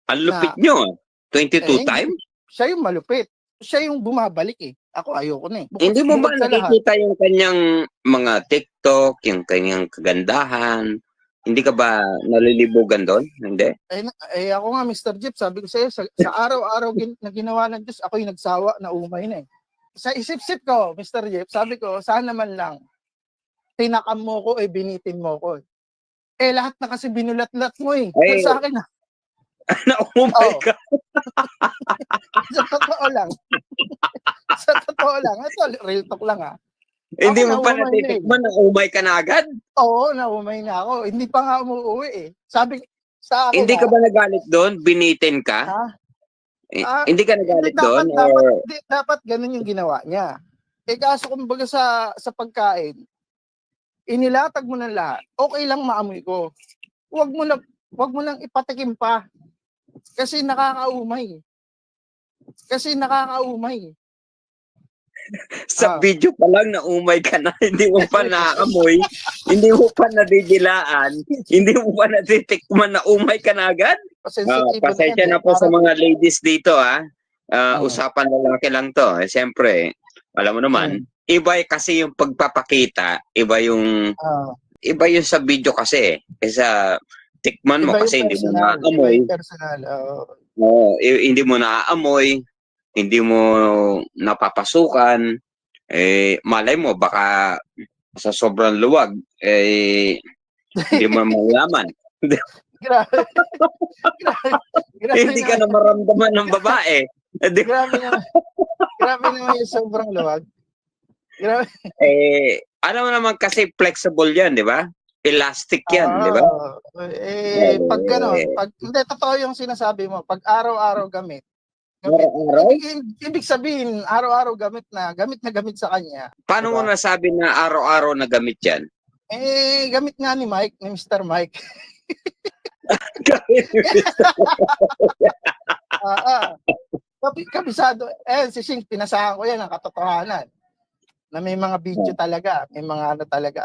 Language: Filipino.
Ang Na, lupit nyo. 22 hindi. times? Siya yung malupit. Siya yung bumabalik eh. Ako ayoko na eh. Hindi mo ba Bukod sa lahat, nakikita yung kanyang mga TikTok, yung kanyang kagandahan? Hindi ka ba nalilibugan doon? Hindi? ako nga Mr. Jeep, sabi ko sa'yo, sa araw-araw na ginawa ng Diyos, ako yung nagsawa na umay na eh. Sa isip-sip ko, Mr. Jeep, sabi ko, sana man lang, tinakam mo ko eh, binitin mo ko eh. Lahat na kasi binulat-lat mo eh. Ay, Sa akin ah. naumay Oh. ka. Sa totoo lang. Sa totoo lang. Ito, real talk lang ah. Hindi Ako mo pa naumay na eh. natitikman na umay ka na agad? Oo, naumay na ako. Hindi pa nga umuwi eh. Sabi sa akin Hindi ka ba nagalit doon? Binitin ka? ha? Hindi ka nagalit doon? Dapat ganun yung ginawa niya. Kaso kumbaga sa pagkain, inilatag mo ng lahat. Okay lang maamoy ko. Wag mo lang ipatikim pa. Kasi nakakaumay. Sa video pa lang na umay ka na, hindi mo pa naamoy, hindi mo pa nadidilaan, hindi mo pa natitikman na umay ka na agad? Pasensya na po sa mga ladies dito usapan lalaki lang to. Siyempre, alam mo naman, iba kasi yung pagpapakita, iba yung sa video kasi kaysa tikman mo kasi hindi mo naamoy. Hindi mo naamoy, hindi mo napapasukan, malay mo baka sa sobrang luwag, hindi mo malaman. Grabe. Hindi ka na maramdaman ng babae. Grabe naman yung sobrang luwag. Grabe. Ano naman kasi flexible yan, di ba? Elastic yan, di ba? Pag gano'n, hindi, totoo yung sinasabi mo, pag araw-araw gamit, ibig sabihin, araw-araw gamit na gamit sa kanya. Paano mo nasabi na araw-araw na gamit yan? Gamit nga ni Mr. Mike. Kabisado. Si Shing, pinasahan ko yan ang katotohanan. Na may mga video talaga, may mga ano talaga.